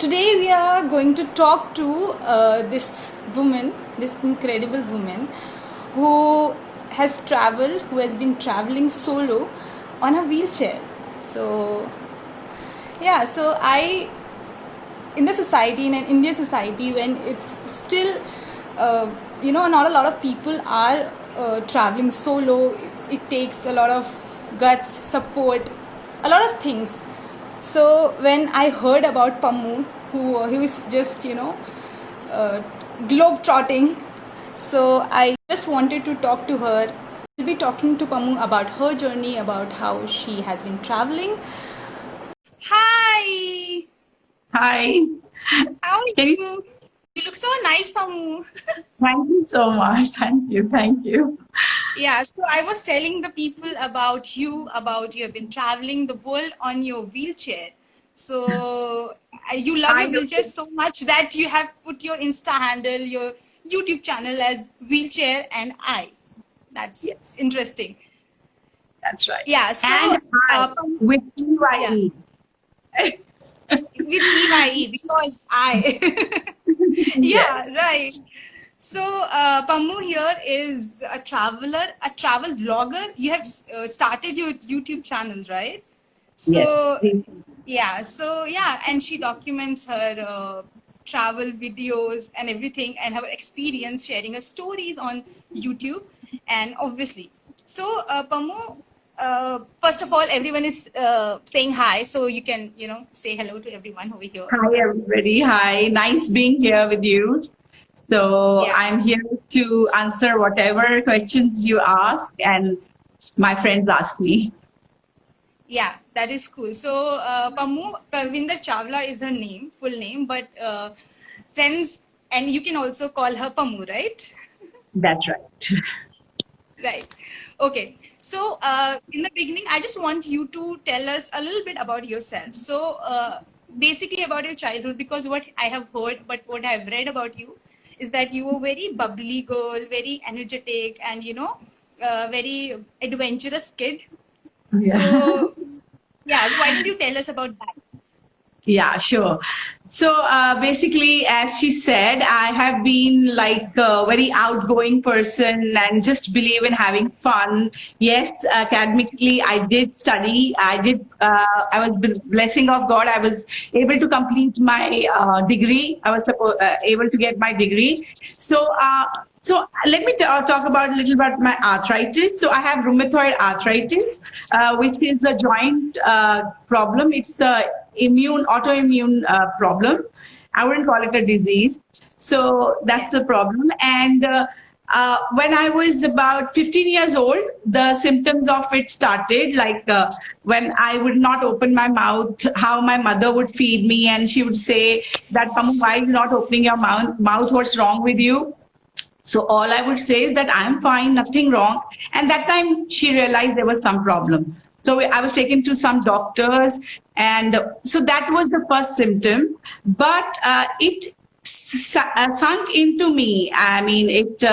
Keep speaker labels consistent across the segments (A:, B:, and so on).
A: Today we are going to talk to this woman, this incredible woman who who has been traveling solo on a wheelchair. So, yeah, so in the society, in an Indian society, when it's still, not a lot of people are traveling solo, it takes a lot of guts, support, a lot of things. So when I heard about Pammu, who is just globe trotting, so I just wanted to talk to her. We'll be talking to Pammu about her journey, about how she has been traveling. Hi,
B: Hi.
A: how are
B: Can you,
A: you? You look so nice, Pammu.
B: Thank you so much. Thank you. Thank you.
A: Yeah, so I was telling the people about you have been traveling the world on your wheelchair. So you love
B: I
A: your
B: know.
A: wheelchair so much that you have put your Insta handle, your YouTube channel as Wheelchair and I. That's
B: Yes,
A: interesting.
B: that's right.
A: Yeah, so
B: And I with
A: yeah,
B: EYE.
A: with EYE because I.
B: Yes,
A: Yeah, right. So, Pammu here is a traveler, a travel vlogger. You have started your YouTube channel, right?
B: yes.
A: So, yeah, and she documents her travel videos and everything and her experience sharing her stories on YouTube. And obviously, so Pammu, first of all, everyone is saying hi, so you can, say hello to everyone over here.
B: Hi, everybody. Hi. Nice being here with you. So
A: Yeah.
B: I'm here to answer whatever questions you ask and my friends ask me.
A: Yeah, that is cool. So, Parvinder Chawla is her name, full name, but friends, and you can also call her Pammu, right?
B: That's right.
A: Right. Okay. So, in the beginning, I just want you to tell us a little bit about yourself. So, basically about your childhood, because what I have heard, but what I've read about you is that you were very bubbly girl, very energetic, and very adventurous kid.
B: Yeah.
A: So, yeah, so why don't you tell us about that?
B: Yeah, sure. So basically, as she said, I have been like a very outgoing person and just believe in having fun. Yes, academically, I did study. I was blessing of God. I was able to complete my degree. I was able to get my degree. So let me talk about a little about my arthritis. So I have rheumatoid arthritis, which is a joint problem. It's a autoimmune problem. I wouldn't call it a disease. So
A: Yeah.
B: that's the problem. And when I was about 15 years old, the symptoms of it started like when I would not open my mouth, how my mother would feed me, and she would say that, "Pamu, why are you not opening your mouth? What's wrong with you?" So all I would say is that I'm fine, nothing wrong. And that time she realized there was some problem. So I was taken to some doctors, and so that was the first symptom. But it sunk into me. I mean, it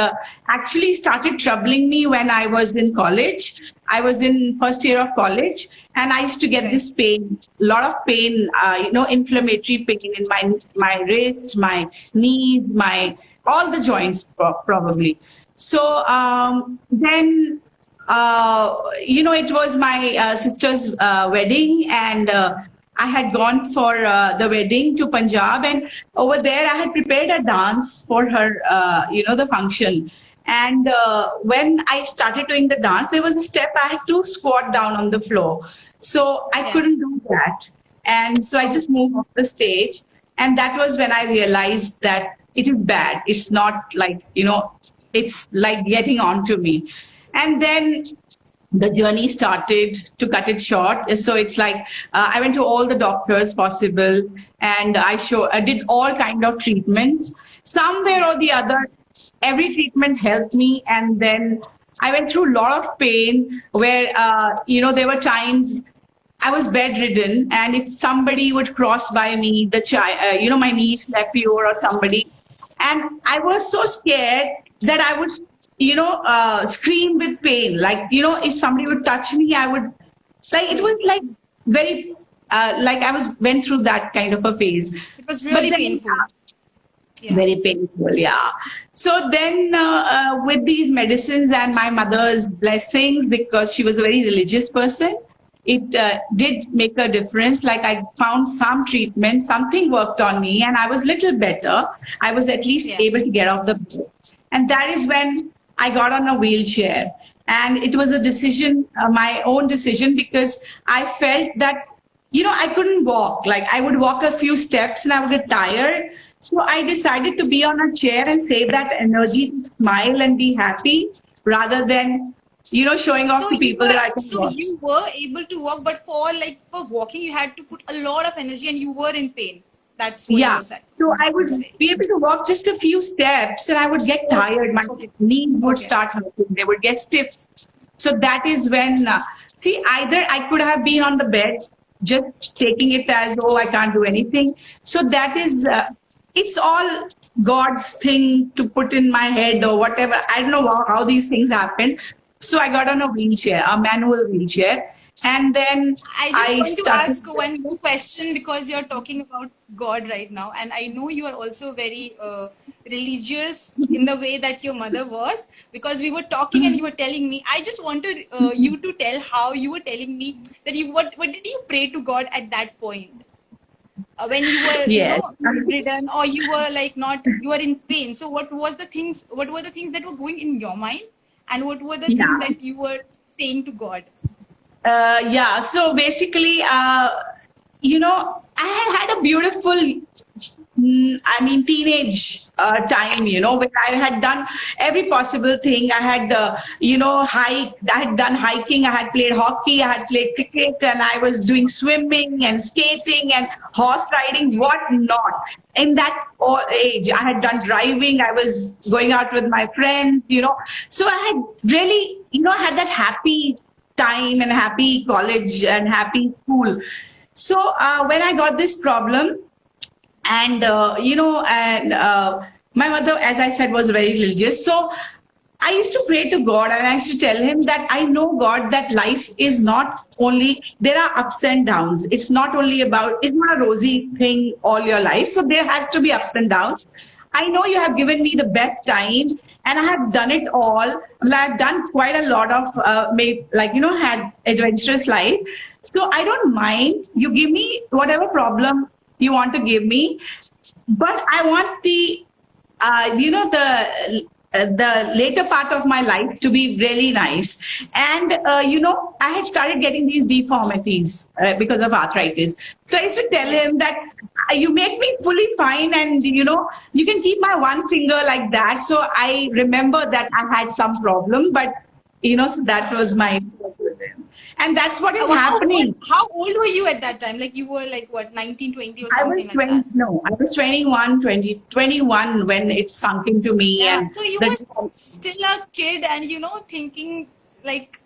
B: actually started troubling me when I was in college. I was in first year of college, and I used to get
A: Right.
B: this pain, a lot of pain, inflammatory pain in my wrists, my knees, my all the joints probably. So then it was my sister's wedding, and I had gone for the wedding to Punjab, and over there I had prepared a dance for her, the function. And when I started doing the dance, there was a step I had to squat down on the floor. So I
A: Yeah.
B: couldn't do that. And so I
A: Oh,
B: just moved off the stage. And that was when I realized that it is bad. It's not like, it's like getting on to me. And then the journey started, to cut it short. So it's like I went to all the doctors possible, and I did all kind of treatments. Somewhere or the other, every treatment helped me. And then I went through a lot of pain where there were times I was bedridden, and if somebody would cross by me, my niece, nephew, or somebody, and I was so scared that I would, scream with pain. Like, if somebody would touch me, I would, like, it was like very. like I was went through that kind of a phase.
A: It was
B: But
A: really
B: then
A: painful. Yeah.
B: very painful, yeah. So then, with these medicines and my mother's blessings, because she was a very religious person, it did make a difference. Like I found some treatment, something worked on me, and I was little better. I was at least
A: Yeah.
B: able to get off the bed, and that is when I got on a wheelchair. And it was a decision, my own decision, because I felt that I couldn't walk. Like I would walk a few steps and I would get tired. So I decided to be on a chair and save that energy to smile and be happy rather than, showing off
A: So
B: to
A: you
B: people
A: were
B: that I can
A: so
B: walk.
A: you were able to walk, but for walking you had to put a lot of energy and you were in pain. That's what you
B: Yeah.
A: were saying.
B: So I
A: You
B: would
A: say.
B: be able to walk just a few steps and I would get
A: Okay.
B: tired. My
A: Okay.
B: knees would
A: Okay.
B: start hurting. They would get stiff. So that is when, see, either I could have been on the bed just taking it as, oh, I can't do anything. So that is, it's all God's thing to put in my head or whatever. I don't know how these things happen. So I got on a wheelchair, a manual wheelchair. And then
A: I just
B: I
A: want to
B: started.
A: ask one more question because you're talking about God right now, and I know you are also very religious in the way that your mother was. Because we were talking and you were telling me, I just want to you to tell how you were telling me that what did you pray to God at that point when you were
B: Yes.
A: bedridden or you were like not you were in pain. So what were the things that were going in your mind, and what were the things
B: Yeah.
A: that you were saying to God?
B: Yeah, so basically, I had a beautiful, teenage time, where I had done every possible thing. I had, I had done hiking, I had played hockey, I had played cricket, and I was doing swimming and skating and horse riding, what not. In that age, I had done driving, I was going out with my friends, so I had really, had that happy time and happy college and happy school. So when I got this problem, and my mother, as I said, was very religious. So I used to pray to God and I used to tell him that I know, God, that life is not only, there are ups and downs. It's not only about, it's not a rosy thing all your life. So there has to be ups and downs. I know you have given me the best time and I have done it all. I've done quite a lot of, had adventurous life. So I don't mind. You give me whatever problem you want to give me, but I want the later part of my life to be really nice. And I had started getting these deformities because of arthritis. So I used to tell him that you make me fully fine, and you can keep my one finger like that. So I remember that I had some problem, but so that was my, and that's what is happening.
A: How old were you at that time? Like you were like what, 19, 20 or
B: I was
A: something like
B: 20,
A: that?
B: no, I was 21, 20, 21 when it sunk into me.
A: Yeah.
B: And
A: So you were
B: the,
A: still a kid and thinking like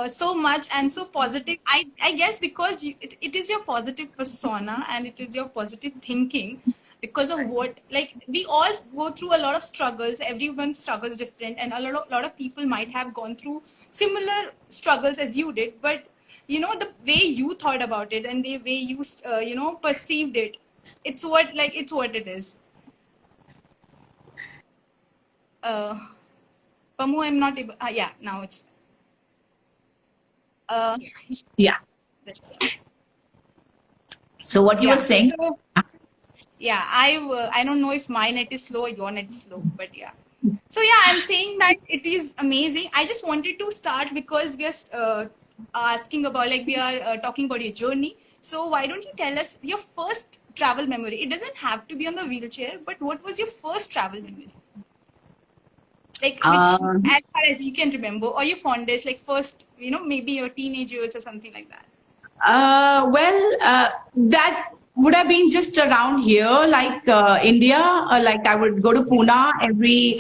A: so much and so positive. I guess because it is your positive persona and it is your positive thinking because of what, like, we all go through a lot of struggles. Everyone struggles different, and a lot of people might have gone through similar struggles as you did, but the way you thought about it and the way you perceived it, it's what it is. uh Pamu, I'm not able. Yeah, now it's. Uh,
B: yeah. So what you were
A: yeah.
B: saying?
A: So, yeah, I don't know if my net is slow or your net is slow, but yeah. So yeah, I'm saying that it is amazing. I just wanted to start because we are asking about, like, we are talking about your journey. So why don't you tell us your first travel memory? It doesn't have to be on the wheelchair, but what was your first travel memory? Like, which,
B: Um,
A: as far as you can remember, or your fondest, like first, maybe your teenage years or something like that.
B: that would have been just around here, like India. Like I would go to Pune every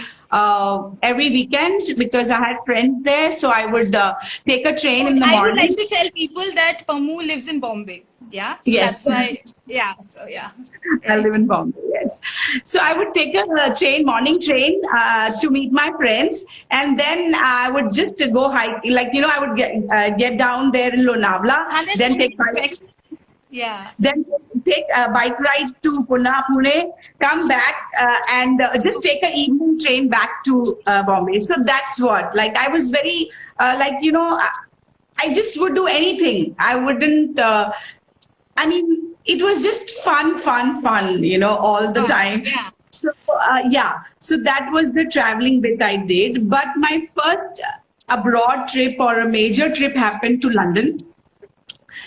B: weekend because I had friends there. So I would take a train
A: Oh,
B: in the
A: I would
B: morning.
A: like to tell people that Pamu lives in Bombay. Yeah, so
B: Yes.
A: that's why. Yeah, so yeah,
B: I live
A: right.
B: in Bombay, yes. So I would take a morning train to meet my friends, and then I would just go hike. Like I would get down there in Lonavala,
A: And there's
B: then
A: so
B: take
A: many
B: my
A: treks. Yeah.
B: Then take a bike ride to Pune, come back and just take an evening train back to Bombay. So that's what. Like I was very like I just would do anything. I wouldn't. I mean, it was just fun, all the
A: Fun.
B: time.
A: Yeah.
B: So, yeah, so that was the traveling bit I did. But my first abroad trip or a major trip happened to London.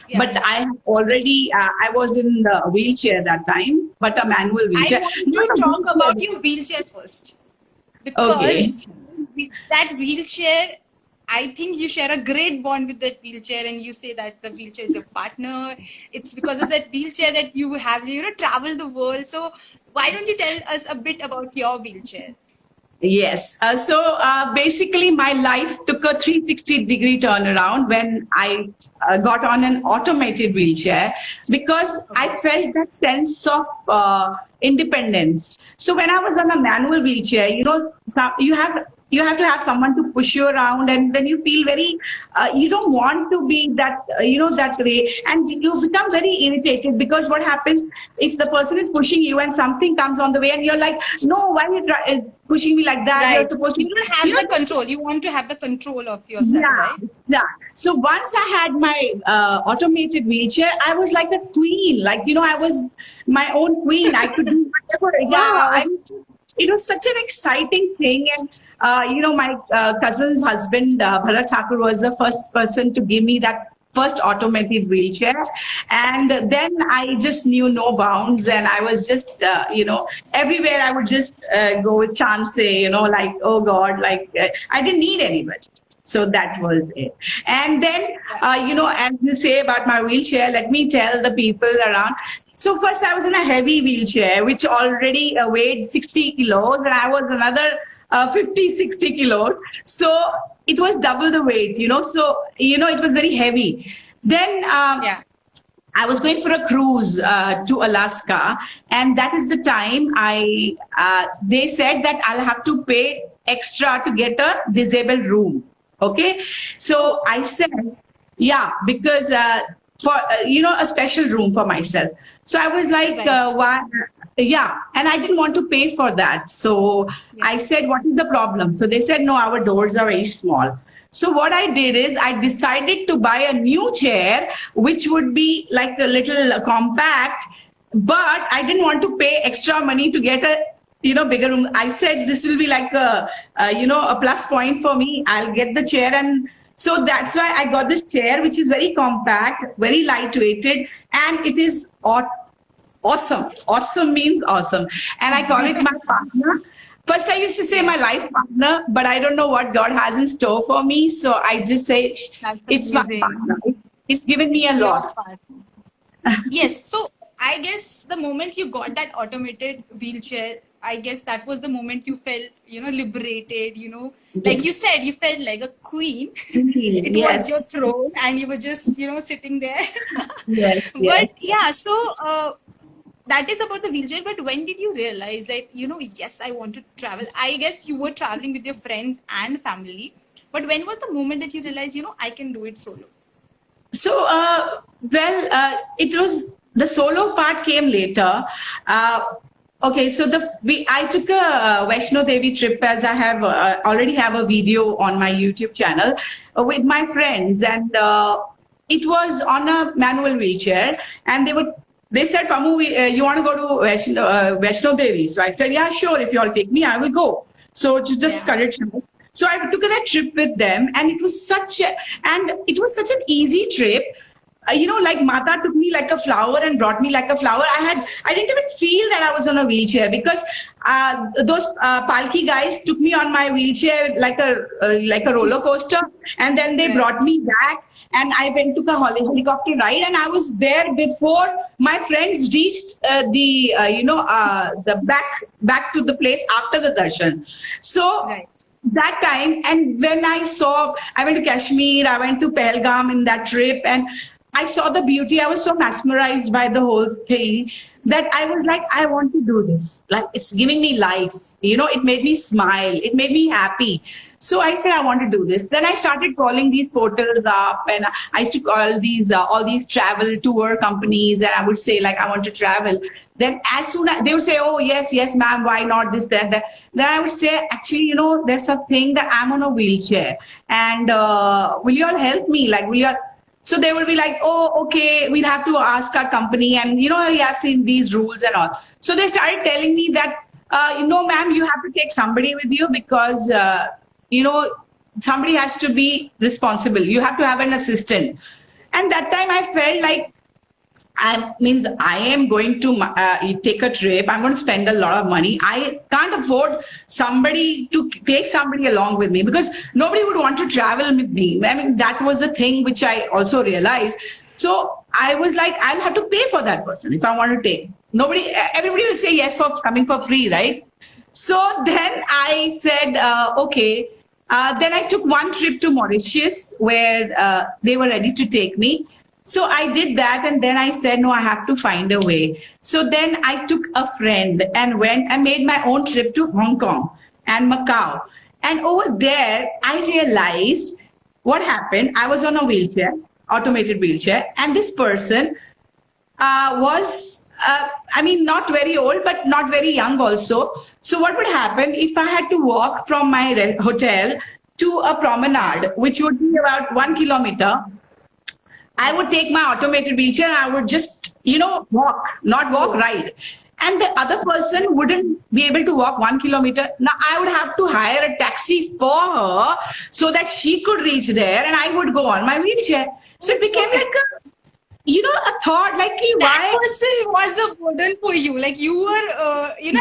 A: Yeah.
B: But I have already, I was in the wheelchair that time, but a manual
A: I
B: wheelchair.
A: want
B: Not
A: to
B: a
A: talk about
B: wheelchair.
A: your wheelchair first,
B: Okay.
A: because that wheelchair, I think you share a great bond with that wheelchair, and you say that the wheelchair is your partner. It's because of that wheelchair that you have, traveled the world. So why don't you tell us a bit about your wheelchair?
B: Yes. So basically, my life took a 360-degree turnaround when I got on an automated wheelchair because I
A: Okay.
B: felt that sense of independence. So when I was on a manual wheelchair, you have to have someone to push you around, and then you feel very you don't want to be that that way, and you become very irritated because what happens if the person is pushing you and something comes on the way and you're like, no, why are you pushing me like that? You're
A: Right.
B: supposed to,
A: You don't have the control. You want to have the control of yourself,
B: yeah,
A: right?
B: yeah. So once I had my automated wheelchair, I was like a queen. Like, I was my own queen. I could do whatever. Yeah,
A: Wow.
B: it was such an exciting thing. And, my cousin's husband, Bharat Thakur, was the first person to give me that first automated wheelchair. And then I just knew no bounds. And I was just, everywhere I would just go with chance, like, oh God, like I didn't need anybody. So that was it. And then, as you say about my wheelchair, let me tell the people around. So first I was in a heavy wheelchair, which already weighed 60 kilos, and I was another 50, 60 kilos. So it was double the weight, so, it was very heavy. Then
A: Yeah.
B: I was going for a cruise to Alaska, and that is the time they said that I'll have to pay extra to get a disabled room. Okay, so I said, yeah, because for a special room for myself. So I was like,
A: Right.
B: why? Yeah, and I didn't want to pay for that. So
A: Yeah.
B: I said, what is the problem? So they said, no, our doors are very small. So what I did is I decided to buy a new chair, which would be like a little compact, but I didn't want to pay extra money to get a bigger room. I said this will be like a plus point for me. I'll get the chair, and so that's why I got this chair, which is very compact, very lightweighted, and it is awesome. Awesome means awesome. And I call it my partner. First, I used to say
A: Yeah.
B: my life partner, but I don't know what God has in store for me. So I just say
A: That's
B: it's my
A: amazing.
B: partner. It's given me a
A: It's your
B: lot.
A: part. Yes. So I guess the moment you got that automated wheelchair, I guess that was the moment you felt, liberated, like you
B: Yes.
A: said, you felt like a queen. It was your
B: Yes.
A: throne and you were just, sitting there.
B: Yes. Yes.
A: But yeah, so that is about the wheelchair. But when did you realize that, yes, I want to travel? I guess you were traveling with your friends and family. But when was the moment that you realized, I can do it solo?
B: So, it was the solo part came later. Uh, okay, so I took a Vaishno Devi trip, as I have already have a video on my YouTube channel with my friends, and it was on a manual wheelchair, and they said, Pamu, you want to go to Vaishno Devi? So I said, yeah, sure. If you all take me, I will go. So to just
A: Yeah.
B: cut it short. So I took that trip with them, and it was such an easy trip. Like Mata took me like a flower and brought me like a flower. I didn't even feel that I was on a wheelchair because those palki guys took me on my wheelchair like a roller coaster, and then they
A: Right.
B: brought me back, and I went to a helicopter ride, and I was there before my friends reached the back to the place after the darshan. So
A: Right.
B: that time, and when I went to Kashmir, I went to Pahalgam in that trip, and I saw the beauty. I was so mesmerized by the whole thing. that I was like, I want to do this. Like, it's giving me life. It made me smile. It made me happy. So I said, I want to do this. Then I started calling these portals up, and I used to call these all these travel tour companies, and I would say like, I want to travel. Then as soon as they would say, oh yes, yes, ma'am, why not this, that, that. Then I would say, actually, there's a thing that I'm on a wheelchair, and will you all help me? Like, will you all? So they would be like, oh, okay, we'll have to ask our company. And, you have seen these rules and all. So they started telling me that, ma'am, you have to take somebody with you because, somebody has to be responsible. You have to have an assistant. And that time I felt like, I am going to take a trip. I'm going to spend a lot of money. I can't afford somebody to take somebody along with me because nobody would want to travel with me. I mean, that was the thing which I also realized. So I was like, I'll have to pay for that person if I want to take. Everybody will say yes for coming for free, right? So then I said, okay. Then I took one trip to Mauritius where they were ready to take me. So I did that, and then I said, no, I have to find a way. So then I took a friend and went and made my own trip to Hong Kong and Macau. And over there, I realized what happened. I was on a wheelchair, automated wheelchair, and this person was, not very old, but not very young also. So what would happen if I had to walk from my hotel to a promenade, which would be about 1 kilometer? I would take my automated wheelchair and I would just, walk, not walk, ride. And the other person wouldn't be able to walk 1 kilometer. Now I would have to hire a taxi for her so that she could reach there and I would go on my wheelchair. So it became like a thought, like,
A: That
B: why?
A: person was a burden for you. Like you were,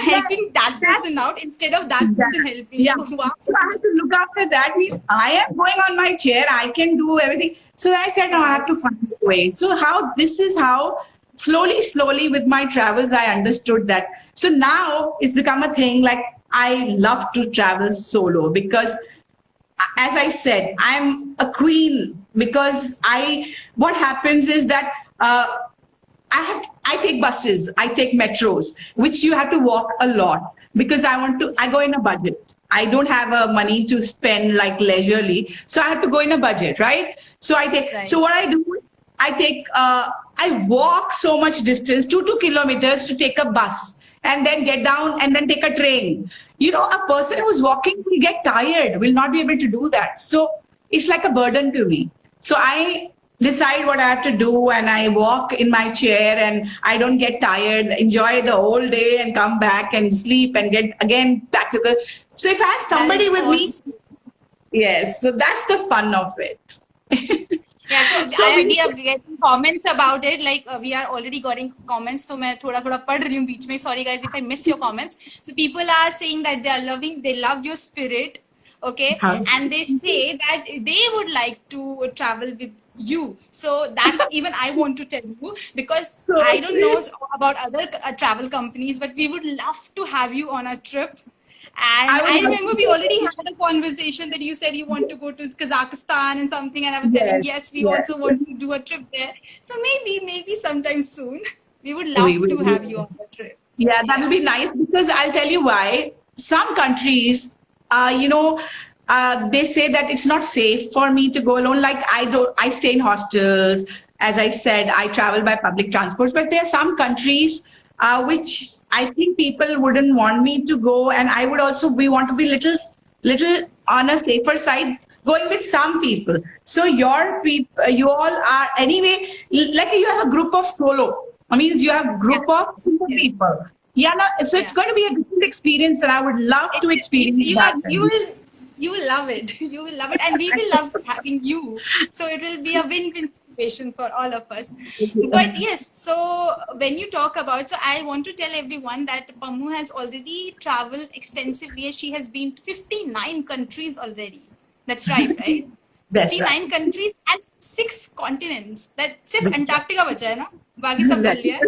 A: helping that person out instead of that person helping
B: Yeah.
A: you. Wow.
B: So I had to look after that. I am going on my chair. I can do everything. So I said, no, I have to find a way. So this is how slowly with my travels, I understood that. So now it's become a thing. Like, I love to travel solo because, as I said, I'm a queen because what happens is that I take buses, I take metros, which you have to walk a lot because I go in a budget. I don't have money to spend like leisurely. So I have to go in a budget, right? So
A: Right.
B: so what I do, I walk so much distance, 2 kilometers to take a bus and then get down and then take a train. A person who's walking will get tired, will not be able to do that. So it's like a burden to me. So I decide what I have to do and I walk in my chair and I don't get tired, enjoy the whole day and come back and sleep and get again back to the. So if I have somebody with me, yes, so that's the fun of it.
A: Yeah, so we are getting comments about it. Like we are already getting comments. So मैं थोड़ा पढ़ रही हूँ बीच में. Sorry guys if I miss your comments. So people are saying that they love your spirit, okay, and they say that they would like to travel with you. So that's even I want to tell you because I don't know about other travel companies, but we would love to have you on a trip. And I remember we already had a conversation that you said you want to go to Kazakhstan and something, and I was telling yes, we also want to do a trip there. So maybe sometime soon we would love to have you on the trip.
B: Yeah, that will be nice because I'll tell you why. Some countries, they say that it's not safe for me to go alone. Like I stay in hostels. As I said, I travel by public transport. But there are some countries which I think people wouldn't want me to go, and I would also want to be little on a safer side, going with some people. So you all are anyway. Like you have a group of solo. I mean, you have group of single people. Yeah, no, so it's going to be a different experience, and I would love to experience that.
A: You will love it. You will love it, and we will love having you. So it will be a win-win situation for all of us. But yes, so when you talk about, so I want to tell everyone that Pammu has already traveled extensively. She has been to 59 countries already. That's right, right?
B: That's
A: 59
B: right.
A: countries and 6 continents. That सिर्फ Antarctica बचा है ना, बाकी सब कर लिया है.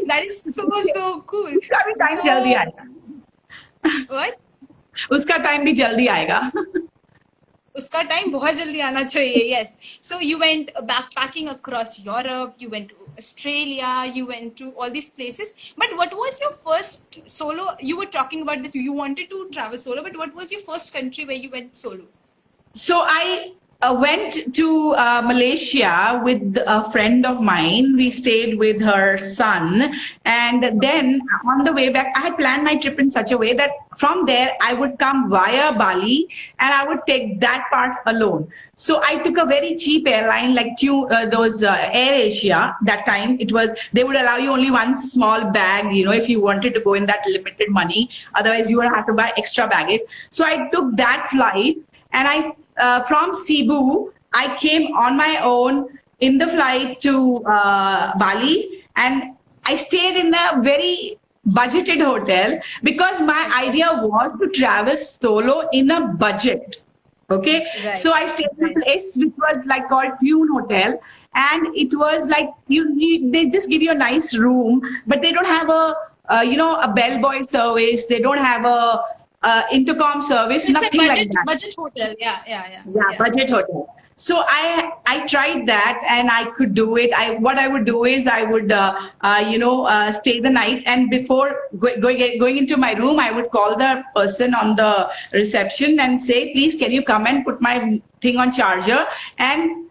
A: That is so cool.
B: उसका भी टाइम जल्दी आएगा.
A: What?
B: उसका टाइम भी जल्दी आएगा.
A: उसका टाइम बहुत जल्दी आना चाहिए. Yes. So you went backpacking across Europe, you went to Australia, you went to all these places. But what was your first solo? You were talking about that you wanted to travel solo, but what was your first country where you went solo?
B: So I went to Malaysia with a friend of mine. We stayed with her son. And then on the way back, I had planned my trip in such a way that from there I would come via Bali and I would take that part alone. So I took a very cheap airline like those Air Asia. That time it was, they would allow you only one small bag, if you wanted to go in that limited money. Otherwise, you would have to buy extra baggage. So I took that flight and I from Cebu, I came on my own in the flight to Bali, and I stayed in a very budgeted hotel because my idea was to travel solo in a budget. Okay,
A: Right,
B: so I stayed in a
A: right.
B: place which was like called Tune Hotel, and it was like they just give you a nice room, but they don't have a bellboy service. They don't have a intercom
A: So
B: service,
A: it's a
B: nothing like that.
A: budget hotel. Yeah, yeah, yeah,
B: Yeah,
A: yeah.
B: budget hotel. So I tried that and I could do it. What I would do is I would stay the night, and before going into my room, I would call the person on the reception and say, please, can you come and put my thing on charger, and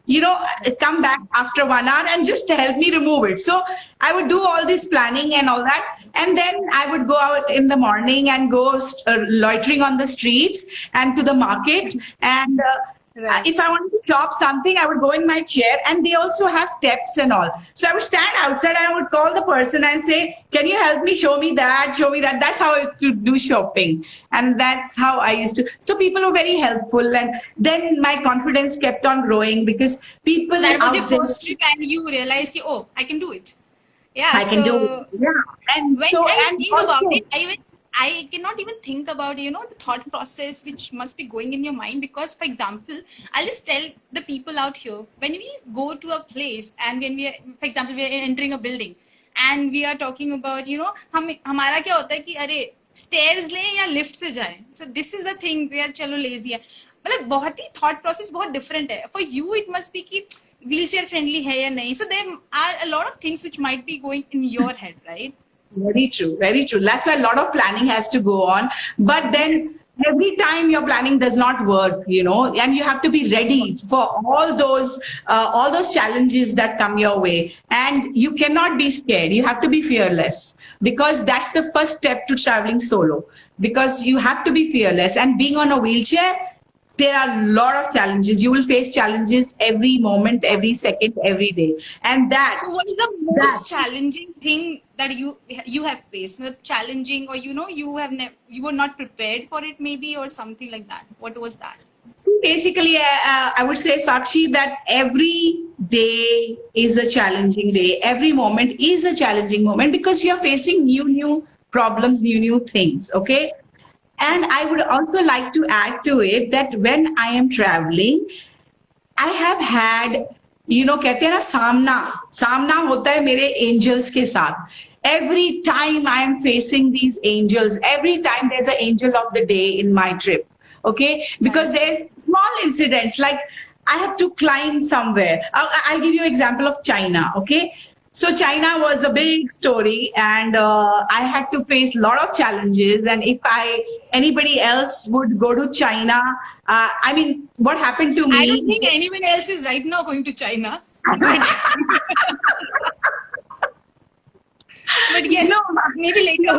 B: come back after 1 hour and just help me remove it. So I would do all this planning and all that, and then I would go out in the morning and go loitering on the streets and to the market, and
A: Right.
B: if I wanted to shop something, I would go in my chair, and they also have steps and all. So I would stand outside and I would call the person and say, can you help me? Show me that, show me that. That's how I could do shopping. And that's how I used to. So people were very helpful. And then my confidence kept on growing because people
A: So that was your
B: out there,
A: first trip, and you realized, ki, oh, I can do it. Yeah.
B: I can do it.
A: So
B: Yeah. And
A: when
B: so,
A: I
B: and
A: think about
B: also,
A: it, I cannot even think about the thought process which must be going in your mind, because for example, I'll just tell the people out here, when we go to a place and when we are, for example, we are entering a building and we are talking about हम हमारा क्या होता है कि अरे stairs लें या lift से जाएं. So this is the thing, we are चलो lazy है. मतलब बहुत ही thought process बहुत different है. For you it must be कि wheelchair friendly है या नहीं. So there are a lot of things which might be going in your head, right?
B: very true, very true. That's why a lot of planning has to go on. But then
A: Yes.
B: every time your planning does not work, and you have to be ready for all those challenges that come your way. And you cannot be scared. You have to be fearless, because that's the first step to traveling solo. Because you have to be fearless, and being on a wheelchair, there are a lot of challenges. You will face challenges every moment, every second, every day, and
A: So what is the
B: that
A: most challenging thing that you have faced? Challenging, or you were not prepared for it, maybe, or something like that. What was that?
B: See, basically, I would say, Sakshi, that every day is a challenging day. Every moment is a challenging moment because you're facing new problems, new things. Okay. And I would also like to add to it that when I am traveling, I have had, कहते हैं ना, सामना सामना होता है मेरे angels के साथ. Every time I am facing these angels, every time there's an angel of the day in my trip. Okay, because
A: Right.
B: there's small incidents like I had to climb somewhere. I'll give you an example of China. Okay, so China was a big story, and I had to face a lot of challenges. And if anybody else would go to China, I mean, what happened to
A: I don't
B: me?
A: think anyone else is right now going to China, but but yes,
B: No,
A: maybe later.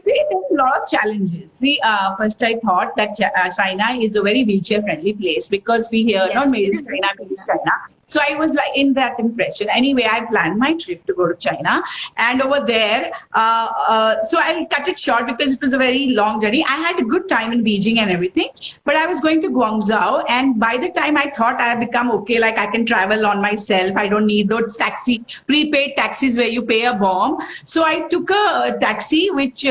B: there's a lot of challenges. See, first I thought that China is a very wheelchair friendly place because we hear not
A: Yes,
B: made
A: it
B: in
A: is very
B: China, made in
A: good.
B: China. So I was like in that impression. Anyway, I planned my trip to go to China, and over there, so I'll cut it short because it was a very long journey. I had a good time in Beijing and everything, but I was going to Guangzhou, and by the time I thought I have become okay, like I can travel on myself, I don't need those prepaid taxis where you pay a bomb. So I took a taxi, which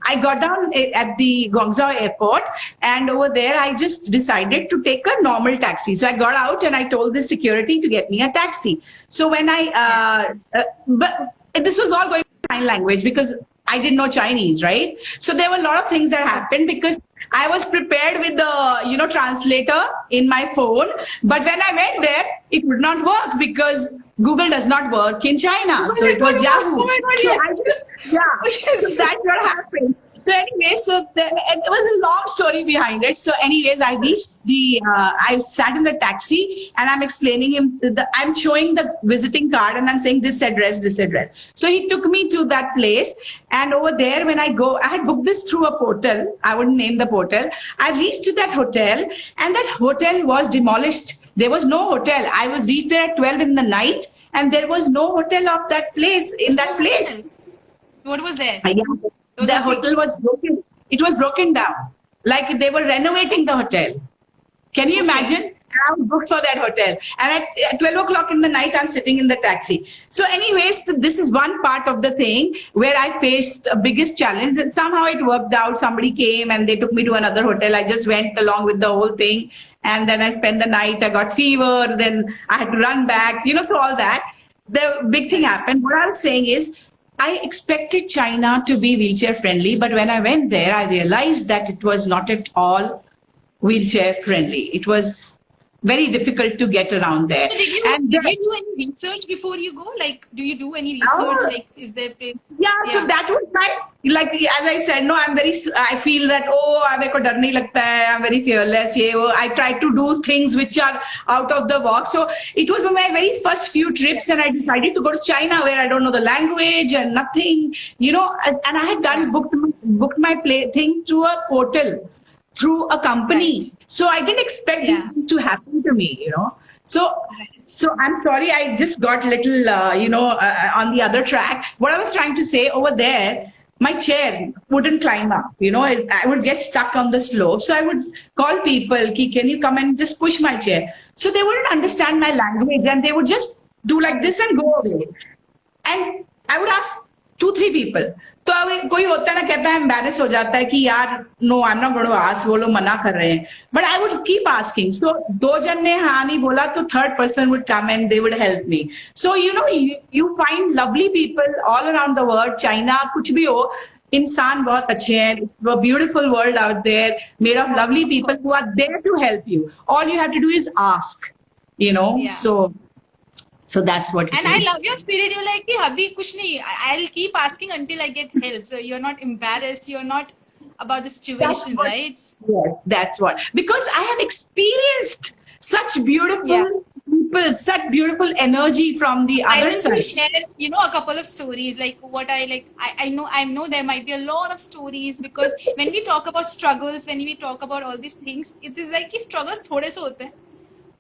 B: I got down at the Guangzhou airport, and over there I just decided to take a normal taxi. So I got out and I told the security to get me a taxi. So when but this was all going in sign language because I didn't know Chinese, right? So there were a lot of things that happened because I was prepared with the, translator in my phone. But when I went there, it would not work because Google does not work in China.
A: Oh
B: So
A: my
B: it
A: god!
B: was
A: Oh
B: Yahoo.
A: my god!
B: So
A: Yes.
B: I just, yeah.
A: Oh,
B: So
A: yes.
B: that's what happened. So anyway, there was a long story behind it. So anyways, I sat in the taxi and I'm explaining him, I'm showing the visiting card and I'm saying this address, this address. So he took me to that place. And over there, when I had booked this through a portal. I wouldn't name the portal. I reached to that hotel and that hotel was demolished. There was no hotel. I was reached there at 12 in the night and there was no hotel of that place in that place.
A: What was there?
B: Yeah.
A: There was
B: The
A: nothing.
B: hotel was broken. It was broken down. Like they were renovating the hotel. Can you
A: Okay.
B: imagine? I was booked for that hotel. And at 12 o'clock in the night, I'm sitting in the taxi. So, anyways, this is one part of the thing where I faced a biggest challenge. And somehow it worked out. Somebody came and they took me to another hotel. I just went along with the whole thing. And then I spent the night. I got fever. Then I had to run back, so all that. The big thing happened. What I was saying is, I expected China to be wheelchair friendly, but when I went there, I realized that it was not at all wheelchair friendly. It was very difficult to get around there.
A: So
B: And
A: did you do any research before you go? Like, do you do any research?
B: Oh.
A: Like, is there place?
B: yeah, so that was my, like, as I said, no, I feel that, मेरे को डर नहीं लगता है, I'm very fearless. I try to do things which are out of the box. So it was my very first few trips, and I decided to go to China where I don't know the language and nothing, and I had booked my thing through a portal, through a company.
A: Right.
B: So I didn't expect
A: Yeah.
B: this thing to happen to me. So I'm sorry, I just got little, on the other track. What I was trying to say over there, my chair wouldn't climb up. I would get stuck on the slope. So I would call people, can you come and just push my chair? So they wouldn't understand my language and they would just do like this and go away. And I would ask 2-3 people. तो अगर कोई होता है ना, कहता है embarrass हो जाता है कि यार no I am not going to ask, वो लोग मना कर रहे हैं, but I would keep asking. So 2 जन ने हाँ नहीं बोला तो third person would come and they would help me. So you find lovely people all around the world. China कुछ भी हो, इंसान बहुत अच्छे हैं. It's a beautiful world out there, made of lovely people who are there to help you. All you have to do is ask.
A: Yeah.
B: So that's what it
A: And
B: is.
A: I love your spirit. You're like, "Hey, Abhi, kuch nahi. I'll keep asking until I get help." So you're not embarrassed. You're not about the situation,
B: what-
A: right?
B: Yes, that's what. Because I have experienced such beautiful
A: Yeah.
B: people, such beautiful energy from the
A: I
B: other
A: want to
B: side.
A: share, a couple of stories. Like what I like. I know there might be a lot of stories because when we talk about struggles, when we talk about all these things, it is like कि struggles थोड़े से होते हैं.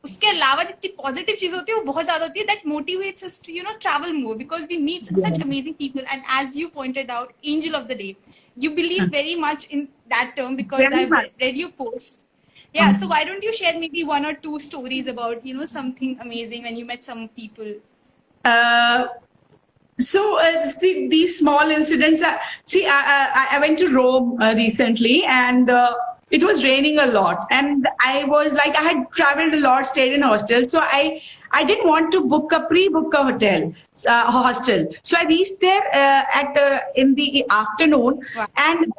A: उसके अलावा जितनी positive चीज होती है वो बहुत ज्यादा होती है. That motivates us to travel more because we meet such amazing people. And as you pointed out, angel of the day, you believe very much in that term because
B: Very
A: I've
B: much.
A: read your post. Yeah, so why don't you share maybe 1 or 2 stories about something amazing when you met some people?
B: Uh, see, these small incidents. I went to Rome recently, and it was raining a lot, and I was like, I had traveled a lot, stayed in hostels, so I didn't want to pre-book a hostel. So I reached there in the afternoon,
A: Wow.
B: and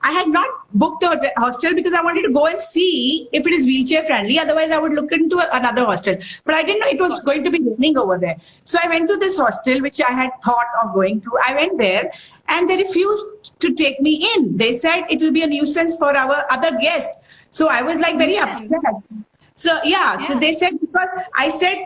B: I had not booked the hostel because I wanted to go and see if it is wheelchair friendly. Otherwise, I would look into another hostel. But I didn't know it was going to be raining over there. So I went to this hostel, which I had thought of going to. I went there, and they refused to take me in. They said it will be a nuisance for our other guests. So I was like very
A: Nuisance.
B: upset. So so they said, because I said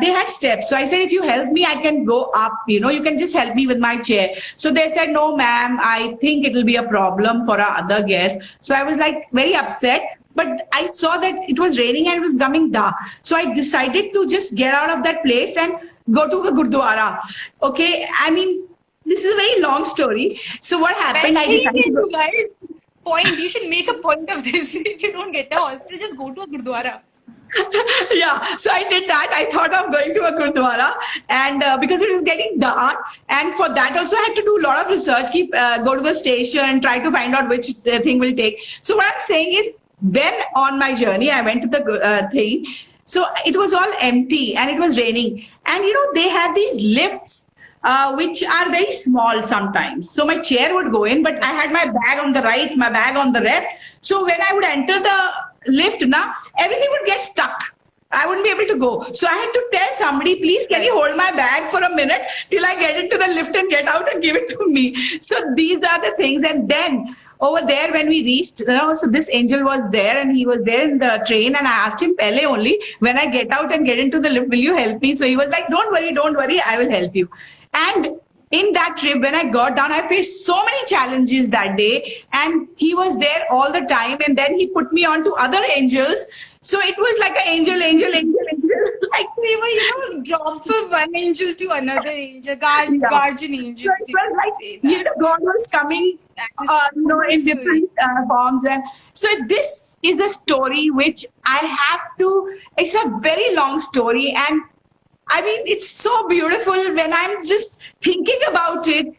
B: they had steps. So I said, if you help me, I can go up. You can just help me with my chair. So they said, no, ma'am, I think it will be a problem for our other guests. So I was like very upset. But I saw that it was raining and it was becoming dark. So I decided to just get out of that place and go to a gurdwara. Okay, I mean, this is a very long story. So what happened?
A: Best
B: I
A: thing
B: decided
A: you
B: to
A: do, guys. You should make a point of this. If you don't get a hostel, just go to a gurdwara.
B: Yeah, so I did that. I thought of going to a gurdwara, and because it was getting dark, and for that also I had to do a lot of research. Go to the station, try to find out which thing will take. So what I'm saying is, when on my journey I went to the thing, so it was all empty and it was raining, and they had these lifts which are very small sometimes. So my chair would go in, but I had my bag on the right, my bag on the left. So when I would enter the lift, now everything would get stuck. I wouldn't be able to go. So I had to tell somebody, please, can you hold my bag for a minute till I get into the lift and get out and give it to me? So these are the things. And then over there, when we reached, so this angel was there and he was there in the train. And I asked him, Pele only, when I get out and get into the lift, will you help me? So he was like, don't worry, I will help you. And in that trip, when I got down, I faced so many challenges that day, and he was there all the time. And then he put me on to other angels. So it was like an angel, angel, angel, angel. Like
A: We were, dropped from one angel to another angel,
B: yeah.
A: guardian angel.
B: So it was like God was coming,
A: That is so
B: in
A: sweet.
B: different forms, and so this is a story which I have to. It's a very long story, and I mean, it's so beautiful when I'm just thinking about it.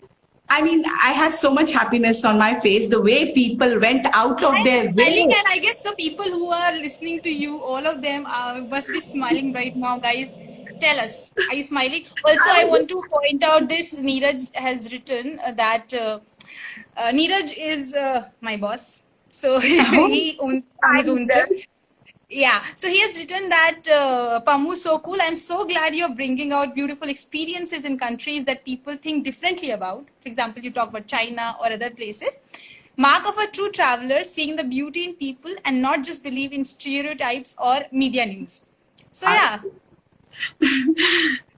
B: I mean, I had so much happiness on my face, the way people went out of
A: I'm
B: their
A: smiling,
B: way.
A: and I guess the people who are listening to you, all of them must be smiling right now, guys. Tell us, are you smiling? Also, I want to point out this. Neeraj has written that Neeraj is my boss, so he owns on his
B: I'm
A: own trip.
B: very
A: Yeah, so he has written that Pamu, so cool. I'm so glad you're bringing out beautiful experiences in countries that people think differently about. For example, you talk about China or other places. Mark of a true traveler, seeing the beauty in people and not just believe in stereotypes or media news. So yeah,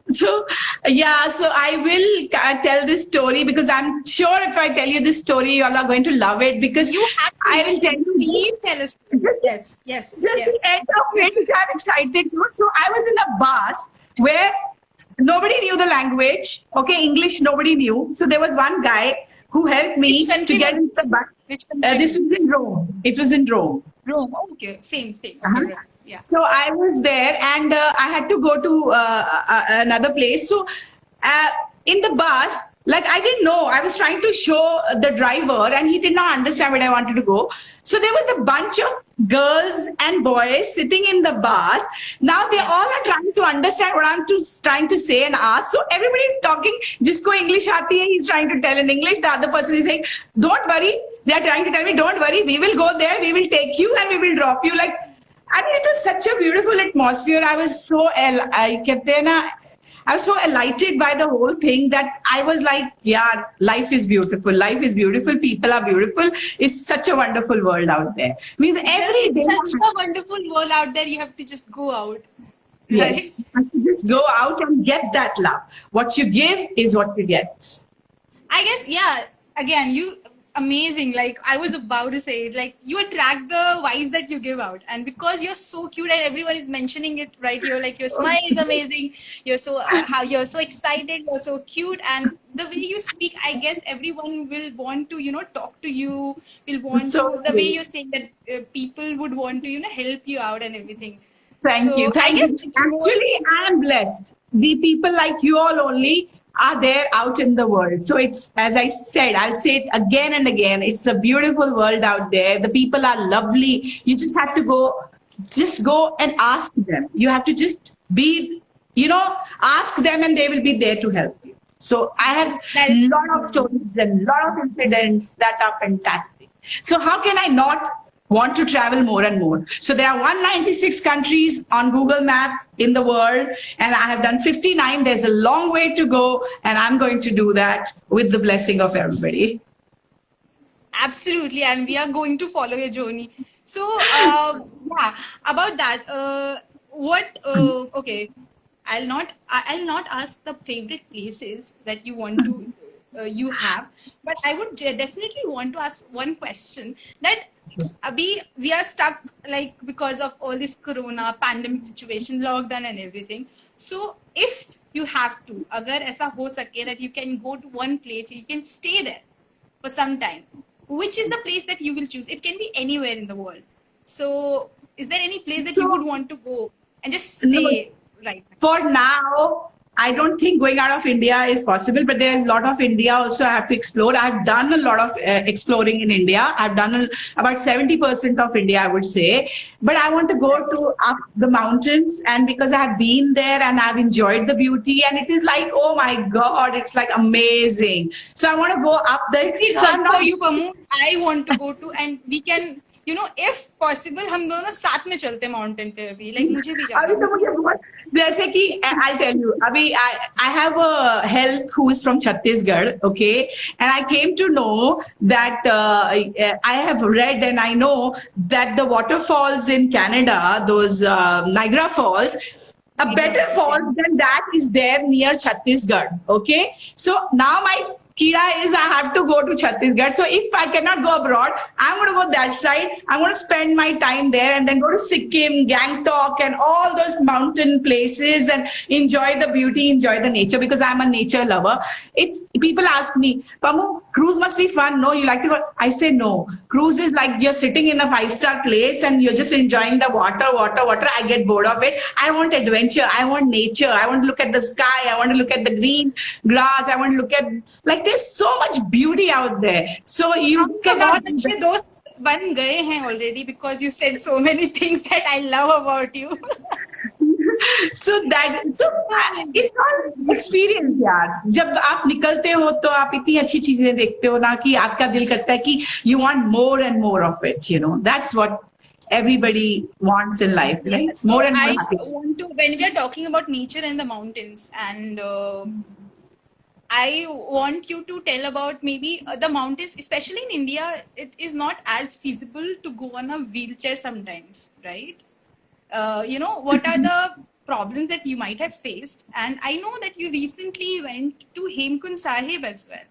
B: so yeah, so I will tell this story because I'm sure if I tell you this story, you all are going to love it because
A: you have to.
B: I will tell you
A: Please tell us. Yes, yes,
B: just the
A: yes.
B: end of it, which I'm excited to. So I was in a bus where nobody knew the language. Okay, English nobody knew. So there was one guy who helped
A: Which
B: me to
A: country
B: get
A: was
B: into the
A: this?
B: bus.
A: Which country
B: This
A: was
B: was in
A: this?
B: Rome. It was in Rome.
A: Rome. Oh, okay, same. Okay,
B: Uh-huh.
A: Rome. Yeah.
B: So I was there, and I had to go to another place. So uh, in the bus, like I didn't know, I was trying to show the driver, and he did not understand where I wanted to go. So there was a bunch of girls and boys sitting in the bus. Now they
A: Yeah.
B: all are trying to understand what trying to say and ask. So everybody is talking. Jisko English aati hai, he's trying to tell in English. The other person is saying, "Don't worry." They are trying to tell me, "Don't worry, we will go there. We will take you, and we will drop you." Like I mean, it was such a beautiful atmosphere. I was so I was so elated by the whole thing that I was like, yeah, life is beautiful. Life is beautiful. People are beautiful. It's such a wonderful world out there. Means every
A: It's
B: day,
A: such a wonderful world out there. You have to just go out, right?
B: yes, you just go
A: Yes.
B: out and get that love. What you give is what you get.
A: I guess, yeah. Again, you amazing. Like I was about to say it. Like you attract the vibes that you give out, and because you're so cute, and everyone is mentioning it right here. Like your smile is amazing. You're so how you're so excited. You're so cute, and the way you speak, I guess everyone will want to talk to you. Will want to
B: So
A: the way
B: sweet.
A: you're saying that people would want to help you out and everything.
B: Thank you.
A: So I
B: Thank
A: guess
B: you.
A: it's more.
B: Actually, I am blessed. The people like you all only are there out in the world. So it's, as I said, I'll say it again and again. It's a beautiful world out there. The people are lovely. You just go and ask them. You have to just ask them and they will be there to help you. So I have
A: That
B: a
A: is
B: lot of stories and lot of incidents that are fantastic. So how can I not want to travel more and more? So there are 196 countries on Google Map in the world, and I have done 59. There's a long way to go, and I'm going to do that with the blessing of everybody.
A: Absolutely, and we are going to follow your journey. So, yeah, about that. What? Okay, I'll not ask the favorite places that you want to, you have, but I would definitely want to ask one question that. We are stuck like because of all this corona pandemic situation, lockdown and everything. So if you have to, agar aisa ho sake that you can go to one place, you can stay there for some time, which is the place that you will choose? It can be anywhere in the world. So is there any place that you would
B: So,
A: want to go and just
B: no,
A: stay right now?
B: for now, I don't think going out of India is possible, but there are a lot of India also I have to explore. I've done a lot of exploring in India. I've done about 70% of India, I would say. But I want to go to up the mountains, and because I have been there and I've enjoyed the beauty, and it is like, oh my God, it's like amazing. So I want to go up there.
A: Please
B: So I'm
A: for
B: not
A: you, Pamu. I want to go to, and we can, if possible, हम दोनों साथ में चलते mountain पे अभी. Like मुझे भी
B: अभी
A: जाना
B: तो मुझे बहुत जैसे कि I'll tell you अभी I have a help who is from Chhattisgarh, okay, and I came to know that I have read and I know that the waterfalls in Canada, those Niagara Falls, a better fall than that is there near Chhattisgarh. Okay, so now my kira is I have to go to Chhattisgarh. So if I cannot go abroad, I'm going to go that side. I'm going to spend my time there and then go to Sikkim, Gangtok, and all those mountain places and enjoy the beauty, enjoy the nature because I'm a nature lover. If people ask me, Pamu, cruise must be fun. No, you like to go? I say no. Cruise is like you're sitting in a five-star place and you're just enjoying the water, water, water. I get bored of it. I want adventure. I want nature. I want to look at the sky. I want to look at the green grass. I want to look at, like, there's so much beauty out there. So you
A: हम तो
B: cannot.
A: बहुत अच्छे दोस्त बन गए हैं already because you said so many things that I love about you.
B: So it's all experience यार. जब आप निकलते हो तो आप इतनी अच्छी चीजें देखते हो ना कि आपका दिल करता है कि you want more and more of it. That's what everybody wants in life, right?
A: So
B: More and more
A: I
B: happy.
A: want to, when we are talking about nature and the mountains, and I want you to tell about maybe the mountains, especially in India, it is not as feasible to go on a wheelchair sometimes, right? What are the problems that you might have faced? And I know that you recently went to Hemkund Sahib as well.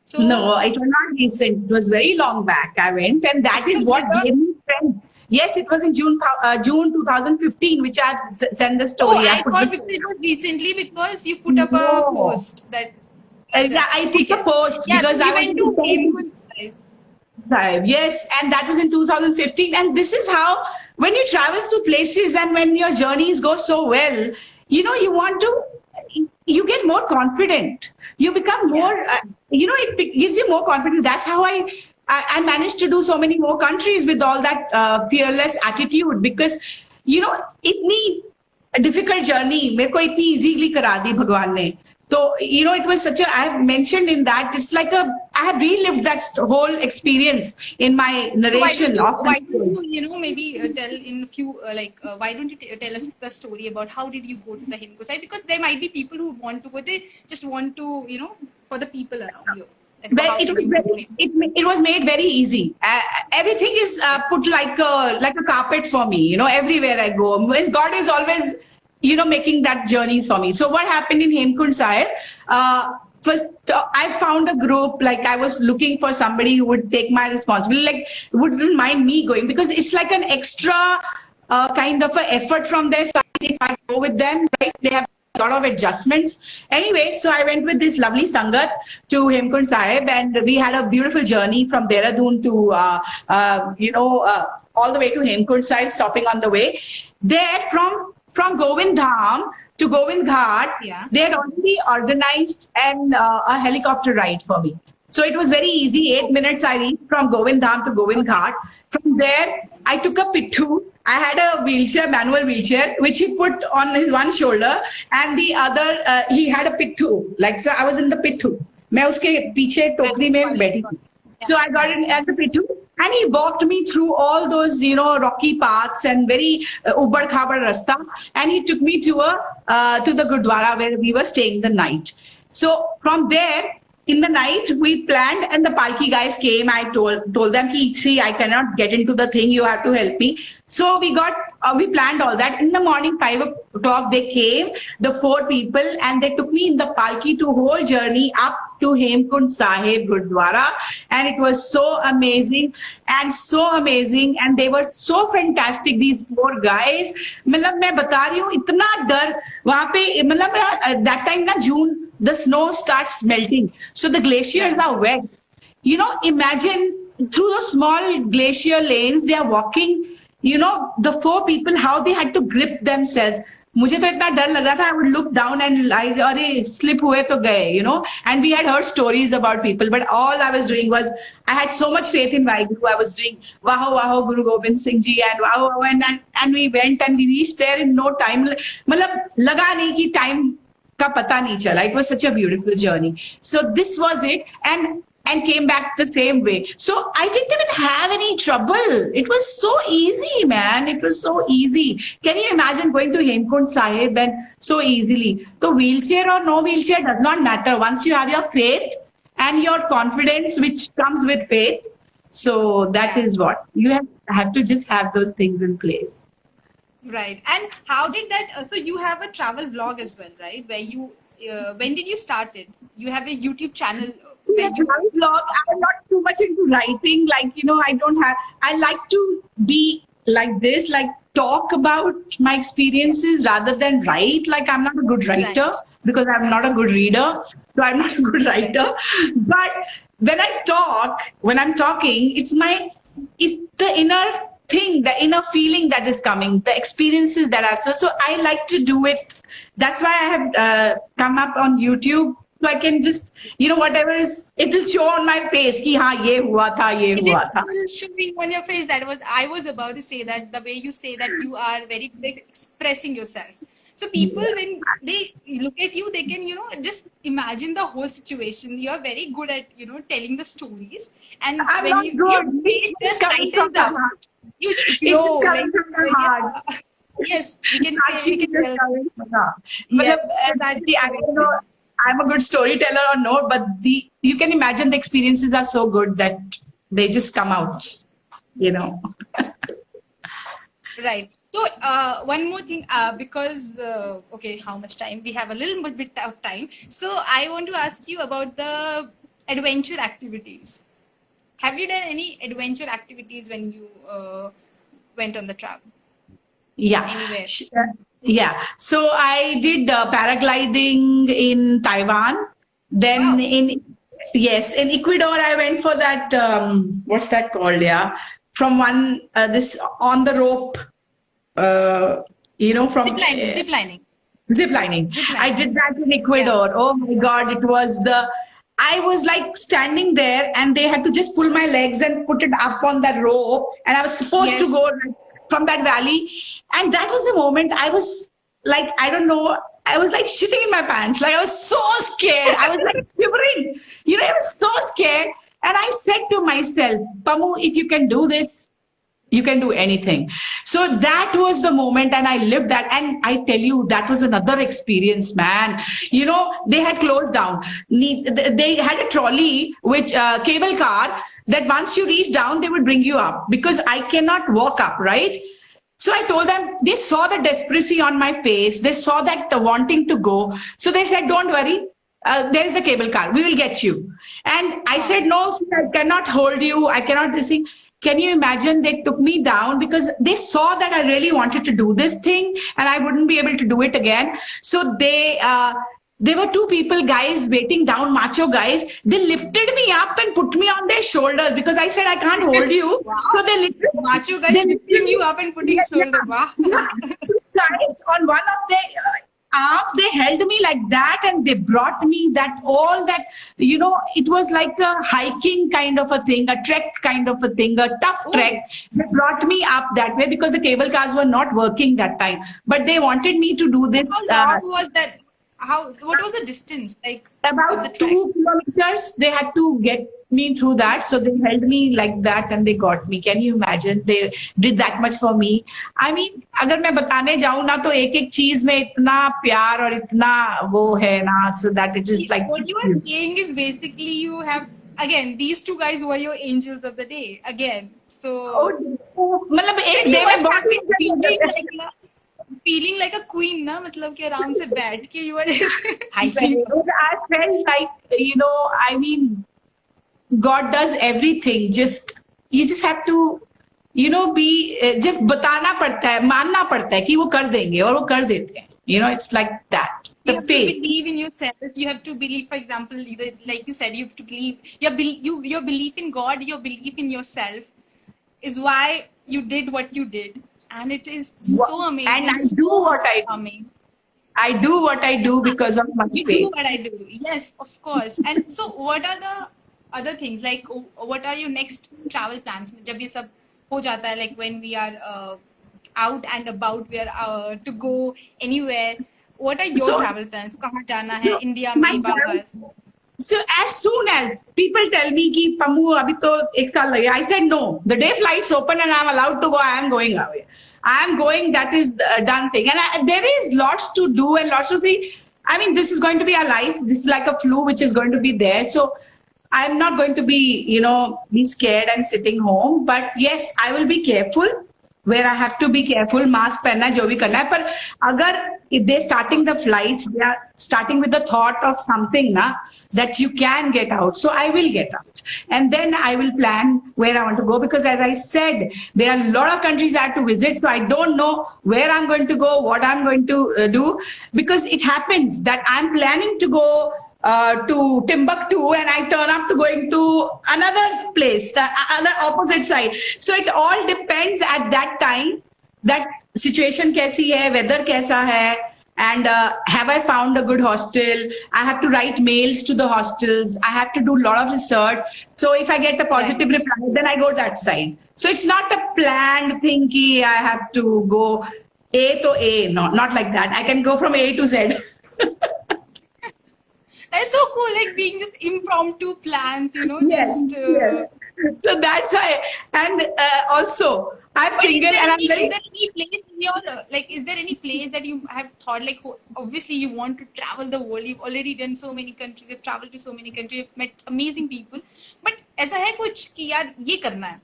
A: So
B: No, it was not recent. It was very long back. I went, and that is what gave me strength. Yes, it was in June 2015, which I've sent the story.
A: I
B: put
A: thought
B: the-
A: because it was recently because you put up a
B: No.
A: post that.
B: yeah, I put the post
A: Yeah,
B: because
A: so
B: I
A: we went
B: wanted
A: to
B: to
A: Hemkund Sahib.
B: Yes, and that was in 2015. And this is how, when you travel to places and when your journeys go so well, you want to, you get more confident. You become more, it gives you more confidence. That's how I managed to do so many more countries with all that fearless attitude because, itni difficult journey, मेरे को इतनी easily करा दी भगवान ने. So, it was such I have mentioned in that, it's like I have relived that whole experience in my
A: So
B: narration.
A: why don't you, maybe tell in a few, why don't you tell us the story about how did you go to the Hemkund site? Because there might be people who want to go, they just want to, for the people around you.
B: But it was made very easy. Everything is put like a carpet for me. Everywhere I go, God is always making that journeys for me. So what happened in Hemkund Sahib? First, I found a group. Like I was looking for somebody who would take my responsibility, like wouldn't mind me going because it's like an extra kind of a effort from their side if I go with them. Right? They have a lot of adjustments. Anyway, so I went with this lovely Sangat to Hemkund Sahib, and we had a beautiful journey from Dehradun to, all the way to Hemkund Sahib, stopping on the way. There, from Govind Dham to Govind Ghat, they had already organized a helicopter ride for me. So it was very easy. 8 minutes I reached from Govind Dham to Govind Ghat. From there, I took a pittu. I had a wheelchair, manual wheelchair, which he put on his one shoulder, and the other, he had a pittu. Like, so I was in the pittu. मैं उसके पीछे टोकरी में बैठी थी. So I got in at the pittu, and he walked me through all those, rocky paths and very ubad khabad rasta, and he took me to the Gurdwara where we were staying the night. So from there, in the night, we planned, and the Palki guys came. I told them, see, I cannot get into the thing. You have to help me. So we planned all that. In the morning, 5 o'clock, they came, the 4 people, and they took me in the Palki to whole journey up to Hemkund Sahib Gurdwara. And it was so amazing. And they were so fantastic, these 4 guys. मतलब मैं बता रही हूँ, इतना डर वहाँ पे, मतलब that time ना June, the snow starts melting. So the glaciers are wet. Imagine through those small glacier lanes, they are walking, the 4 people, how they had to grip themselves. मुझे तो इतना डर लग रहा था, I would look down and I, अरे slip हुए तो गए, you know. And we had heard stories about people, but all I was doing was, I had so much faith in my guru. I was doing वाहो वाहो Guru Gobind Singh ji and वाहो वाहो, and we went and we reached there in no time. मतलब लगा नहीं कि time का पता नहीं चला. It was such a beautiful journey. So this was it, and came back the same way. So I didn't even have any trouble. It was so easy, man. It was so easy. Can you imagine going to Hemkund Sahib and so easily? So wheelchair or no wheelchair does not matter. Once you have your faith and your confidence, which comes with faith, so that
A: Yeah.
B: is what you have to just have those things in place.
A: Right. And how did that? So you have a travel vlog as well, right? Where you, when did you start it? You have a YouTube channel where
B: Yeah,
A: you.
B: travel blog. I'm not too much into writing. Like, you know, I don't have, I like to be like this, like talk about my experiences rather than write. Like, I'm not a good writer
A: Right.
B: because I'm not a good reader. So I'm not a good
A: Right.
B: writer. But when I talk, when I'm talking, it's the inner thing, the inner feeling that is coming, the experiences that are so I like to do it. That's why I have come up on YouTube, so I can just, you know, whatever is, it will show on my face ki ha ye hua tha, ye
A: It
B: hua
A: is
B: tha.
A: still showing on your face. That was I was about to say that the way you say that you are very good at expressing yourself. So people when they look at you, they can just imagine the whole situation. You are very good at telling the stories, and
B: I'm
A: when
B: not
A: your
B: good.
A: face
B: It's just
A: just
B: coming from
A: lightens
B: the
A: up,
B: heart.
A: you just
B: It's just
A: glow like
B: coming from the heart.
A: yeah. Yes, we can say we
B: Actually,
A: can
B: just
A: tell.
B: coming from the heart.
A: Yes,
B: Matlab,
A: so that is
B: see, I don't know,
A: amazing.
B: I'm a good storyteller or no, but you can imagine the experiences are so good that they just come out, you know.
A: Right. So one more thing, because okay, how much time we have? A little bit of time. So I want to ask you about the adventure activities. Have you done any adventure activities when you went on the travel
B: Yeah.
A: anywhere?
B: Yeah. So I did paragliding in Taiwan. Then
A: Wow.
B: yes, in Ecuador, I went for that, what's that called? Yeah. From this on the rope, uh,
A: Zip
B: from
A: lining, zip lining,
B: zip lining.
A: zip
B: I
A: lining.
B: did that in
A: Yeah.
B: Ecuador. Oh my God, I was like standing there and they had to just pull my legs and put it up on that rope. And I was supposed to go
A: Yes.
B: like, from that valley. And that was the moment I was like, I don't know, I was like shitting in my pants. Like I was so scared. I was like shivering. I was so scared. And I said to myself, Pamu, if you can do this, you can do anything. So that was the moment, and I lived that. And I tell you, that was another experience, man. They had closed down. They had a trolley, which cable car, that once you reach down, they would bring you up because I cannot walk up, right? So I told them, they saw the desperacy on my face. They saw that wanting to go. So they said, don't worry. There is a cable car. We will get you. And I
A: Wow.
B: said, no, sir, I cannot hold you. I cannot this thing. Can you imagine? They took me down because they saw that I really wanted to do this thing and I wouldn't be able to do it again. So there were two people, guys, waiting down, macho guys. They lifted me up and put me on their shoulders because I said, I can't hold you.
A: Wow.
B: So
A: Macho guys
B: they lifted
A: lifting you
B: me.
A: up and putting
B: Yeah,
A: shoulder. Wow.
B: yeah. Guys, on one of their arms, they held me like that and they brought me it was like a hiking kind of a thing, a trek kind of a thing, a tough
A: Oh,
B: trek. They brought me up that way because the cable cars were not working that time. But they wanted me to do this.
A: how long was that? What was the distance like of the
B: About
A: trek?
B: 2 kilometers, they had to get me through that. So they held me like that and they got me. Can you imagine? They did that much for me. I mean, अगर मैं बताने जाऊँ ना तो एक एक चीज में इतना प्यार और इतना वो है ना, so that it is like.
A: What you are saying is basically you have again these two guys were your angels of the day again.
B: Oh,
A: So
B: मतलब
A: then
B: एक
A: you
B: day में
A: must
B: बहुत
A: have been
B: चीजें
A: feeling like a queen, ना मतलब कि आराम से बैठ के you are just hiking.
B: I felt like, I mean, God does everything. You just have to, be, जब बताना पड़ता है, मानना पड़ता है कि वो कर देंगे और वो कर देते हैं. It's like that.
A: You
B: The
A: have to
B: faith.
A: believe in yourself. You have to believe, for example, like you said, you have to believe your belief in God, your belief in yourself is why you did what you did. and it is so
B: And
A: amazing,
B: I do
A: so
B: what I do.
A: charming.
B: I do what I do
A: Yeah,
B: because of my
A: you do
B: faith.
A: what I do. Yes, of course. And so, what are the other things? Like, what are your next travel plans? जब ये सब हो जाता है, like when we are out and about, we are to go anywhere. What are your
B: So,
A: travel plans? कहाँ जाना है?
B: so
A: India
B: my
A: में, बाहर?
B: travel. So as soon as people tell me कि Pamu अभी तो एक साल लगेगा, I said no. The day flights open and I'm allowed to go, I am going away. I am going. That is the done thing. And there is lots to do and lots to be. I mean, this is going to be our life. This is like a flu which is going to be there. So I'm not going to be, be scared and sitting home. But yes, I will be careful where I have to be careful. Mask पहनना जो भी करना है. पर अगर if they're starting the flights, they are starting with the thought of something na that you can get out. So I will get out, and then I will plan where I want to go, because as I said, there are a lot of countries I have to visit. So I don't know where I'm going to go, what I'm going to do, because it happens that I'm planning to go to Timbuktu and I turn up to going to another place, the other opposite side. So it all depends at that time, that situation कैसी है, weather कैसा है, and have I found a good hostel. I have to write mails to the hostels. I have to do a lot of research. So if I get a positive
A: Right.
B: reply, then I go that side. So it's not a planned thing कि I have to go A to A. No, not like that. I can go from A to Z.
A: That's so cool, like being just impromptu plans,
B: Yes,
A: just.
B: yes. So that's why. And also, I'm
A: But
B: single and I'm very.
A: is there any place in your like? Is there any place that you have thought like? Obviously, you want to travel the world. You've already done so many countries. You've traveled to so many countries. You've met amazing people. But ऐसा है कुछ कि यार ये करना है.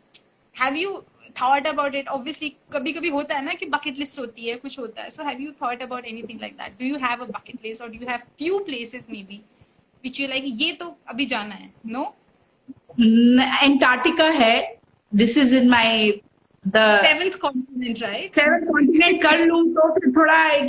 A: Have you thought about it? Obviously, कभी-कभी होता है ना कि bucket list होती है, कुछ होता है. So have you thought about anything like that? Do you have a bucket list, or do you have few places maybe which you like? ये तो अभी जाना है. No.
B: Antarctica है. This is in my the
A: Seventh continent, right?
B: seventh continent कर लूँ तो फिर थोड़ा I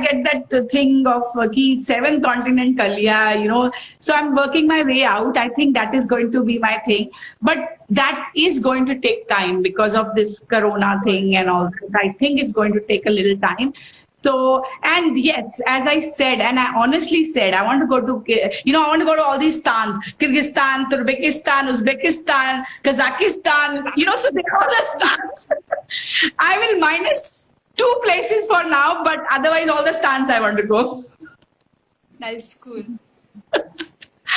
B: get that thing of कि seventh continent कर लिया, so I'm working my way out. I think that is going to be my thing, but that is going to take time because of this corona thing and all that. I think it's going to take a little time. So, and yes, as I said, and I honestly said, I want to go to, I want to go to all these stans, Kyrgyzstan, Turkmenistan, Uzbekistan, Kazakhstan, so there are all the stans. I will minus 2 places for now, but otherwise all the stans I want to go.
A: That is cool. So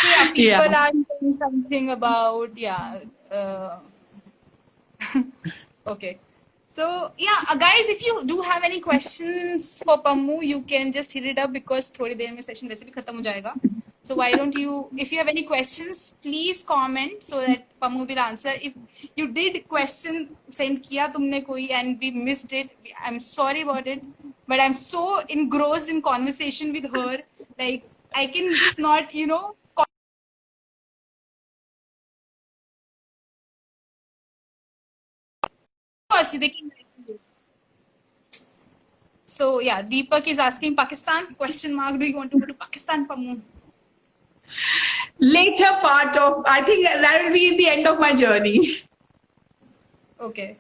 A: yeah, people are doing something about, okay. So yeah, guys, if you do have any questions for Pammu, you can just hit it up because थोड़ी देर में session वैसे भी खत्म हो जाएगा. So why don't you, if you have any questions, please comment so that Pammu will answer. If you did question send किया तुमने कोई and we missed it, I'm sorry about it. But I'm so engrossed in conversation with her, like I can just not, So yeah, Deepak is asking Pakistan, question mark, do you want to go to Pakistan, Pammu?
B: Later part of, I think that will be in the end of my journey.
A: Okay.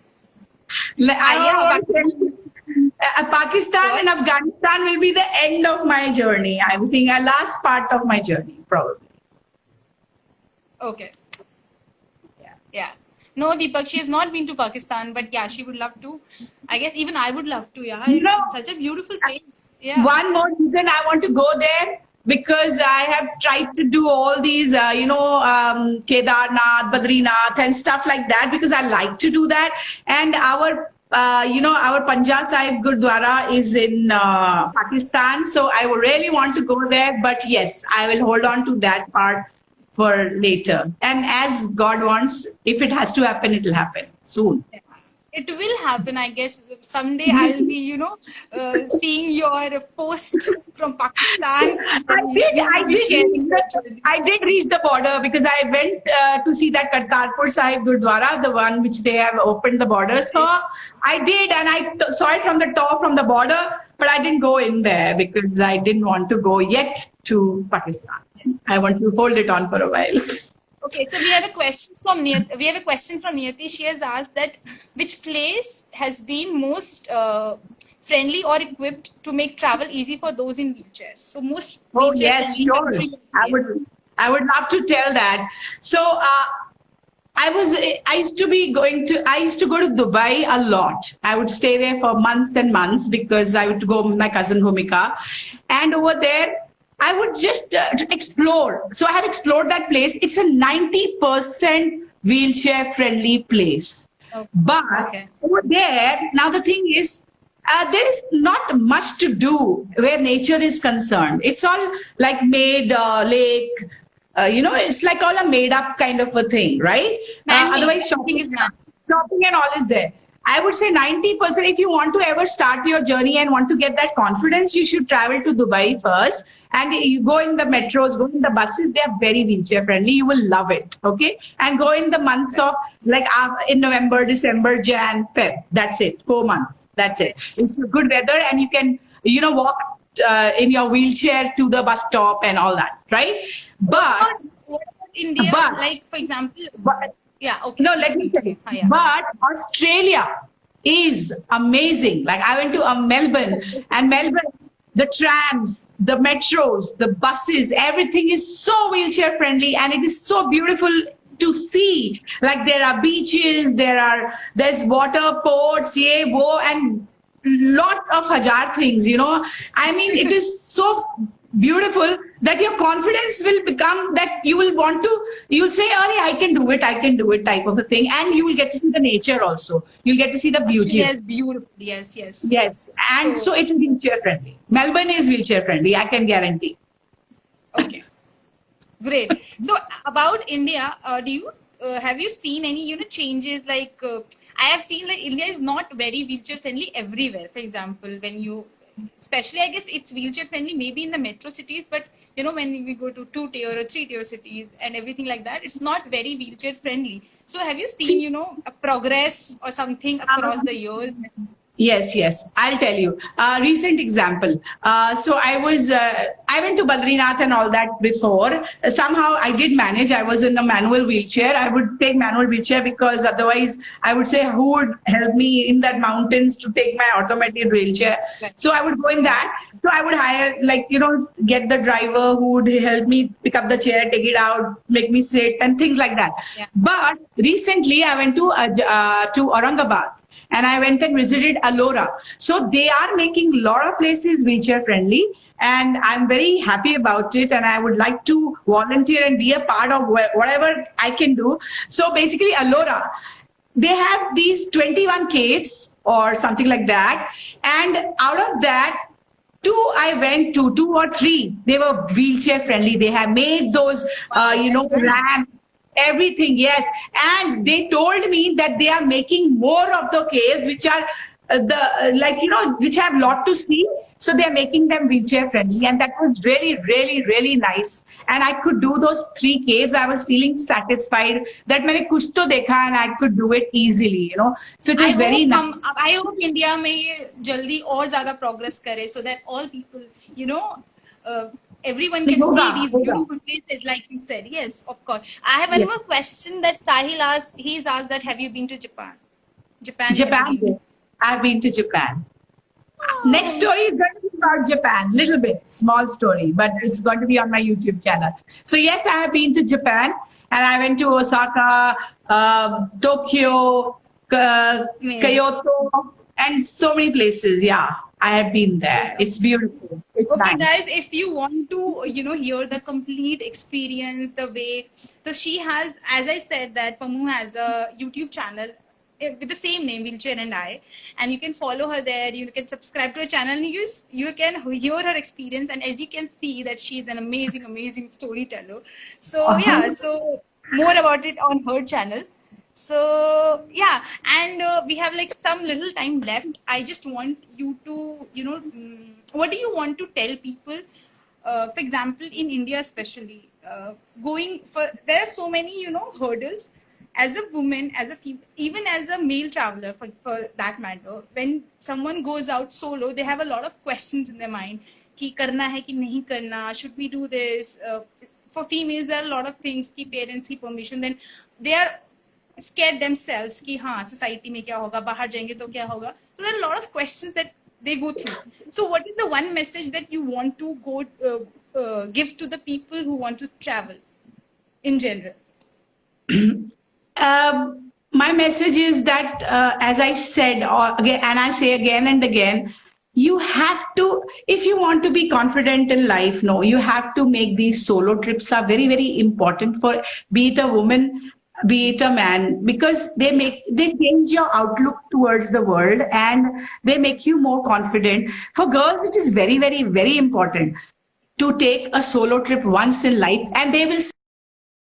B: Pakistan and Afghanistan will be the end of my journey. I think a last part of my journey, probably.
A: Okay. Yeah. No, Deepak, she has not been to Pakistan, but yeah, she would love to. I guess even I would love to. Yeah, it's such a beautiful place. Yeah.
B: One more reason I want to go there, because I have tried to do all these, Kedarnath, Badrinath, and stuff like that, because I like to do that. And our Punjab Sahib Gurdwara is in Pakistan, so I really want to go there. But yes, I will hold on to that part for later. And as God wants, if it has to happen, it will happen soon.
A: It will happen, I guess. Someday I'll be, seeing your post from Pakistan.
B: I did reach the border, because I went to see that Kartarpur Sahib Gurdwara, the one which they have opened the border. So I did, and I saw it from the top, from the border, but I didn't go in there because I didn't want to go yet to Pakistan. I want to hold it on for a while.
A: Okay, so we have a question from We have a question from Niyati. She has asked that which place has been most friendly or equipped to make travel easy for those in wheelchairs. So most
B: Oh
A: wheelchair
B: yes,
A: friendly
B: sure.
A: country or
B: I
A: place.
B: would I would love to tell that. So I used to go to Dubai a lot. I would stay there for months and months because I would go with my cousin Bhumika, and over there I would just explore. So I have explored that place. It's a 90% wheelchair friendly place.
A: Okay.
B: But
A: Okay.
B: over there, now the thing is, there is not much to do where nature is concerned. It's all like made lake. It's like all a made up kind of a thing, right?
A: Man-made.
B: Otherwise,
A: Everything is man.
B: shopping and all is there. I would say 90%. If you want to ever start your journey and want to get that confidence, you should travel to Dubai first. And you go in the metros, go in the buses, they are very wheelchair friendly. You will love it. Okay. And go in the months of like in November, December, Jan, Feb. That's it. 4 months. That's it. It's good weather and you can, walk in your wheelchair to the bus stop and all that. Right. But,
A: What about India?
B: but,
A: Like for example,
B: but
A: yeah. Okay.
B: no,
A: Please
B: let me tell
A: continue.
B: you.
A: Yeah.
B: But Australia is amazing. Like I went to Melbourne, and Melbourne, the trams, the metros, the buses, everything is so wheelchair friendly, and it is so beautiful to see. Like there are beaches, there's water ports, yeah, wo, and lot of hajar things. I mean, it is so beautiful that your confidence will become that you'll say, oh, I can do it type of a thing. And you will get to see the nature also. You'll get to see the beauty.
A: Australia is beautiful. Yes. Yes.
B: Yes. And
A: So
B: so it is wheelchair friendly. Melbourne is wheelchair friendly, I can guarantee.
A: okay. Great. So about India, do you have you seen any changes like I have seen like India is not very wheelchair friendly everywhere. For example, when you especially I guess it's wheelchair friendly maybe in the metro cities, but when we go to 2 tier or 3 tier cities and everything like that, it's not very wheelchair friendly. So have you seen a progress or something across the years?
B: Yes, yes. I'll tell you. Recent example. I went to Badrinath and all that before. Somehow I did manage. I was in a manual wheelchair. I would take manual wheelchair because otherwise I would say who would help me in that mountains to take my automated wheelchair. So I would go in that. So I would hire get the driver who would help me pick up the chair, take it out, make me sit and things like that.
A: Yeah.
B: But recently I went to Aurangabad and I went and visited Alora. So they are making a lot of places wheelchair friendly, and I'm very happy about it. And I would like to volunteer and be a part of whatever I can do. So basically, Alora, they have these 21 caves or something like that, and out of that, two or three, they were wheelchair friendly. They have made those,
A: That's very
B: ramps, everything, yes. And they told me that they are making more of the caves, which are which have lot to see. So they are making them wheelchair friendly, and that was really, really, really nice. And I could do those 3 caves. I was feeling satisfied that मैंने कुछ तो देखा and I could do it easily. So it was very nice.
A: I hope India में ये जल्दी और ज़्यादा progress करे so that all people, everyone can see these beautiful places like you said. Yes, of course. I have one more question that Sahil asked. He's asked that have you been to Japan? Japan.
B: Japan, yes. I've been to Japan. Next story is going to be about Japan, little bit, small story, but it's going to be on my YouTube channel. So yes, I have been to Japan, and I went to Osaka, Tokyo, Kyoto, and so many places. Yeah, I have been there. It's beautiful. It's
A: Okay,
B: nice.
A: guys, if you want to, hear the complete experience, the way, so she has, as I said, that Pamu has a YouTube channel with the same name, Wheelchair and I, and you can follow her there. You can subscribe to her channel, and you can hear her experience. And as you can see, that she's an amazing, amazing storyteller. So yeah, so more about it on her channel. So yeah, and we have like some little time left. I just want you to, what do you want to tell people? For example, in India especially, there are so many, hurdles. As a woman, as a female, even as a male traveler, for that matter, when someone goes out solo, they have a lot of questions in their mind. कि करना है कि नहीं करना? Should we do this? for females there are a lot of things ki parents ki permission, then they are scared themselves कि हाँ society में क्या होगा, बाहर जाएंगे तो क्या होगा. So there are a lot of questions that they go through. So what is the one message that you want to give to the people who want to travel in general?
B: My message is that, as I said, again, and I say again and again, you have to, if you want to be confident in life, no, you have to make these solo trips are very, very important for, be it a woman, be it a man, because they change your outlook towards the world and they make you more confident. For girls, it is very, very, very important to take a solo trip once in life, and they will see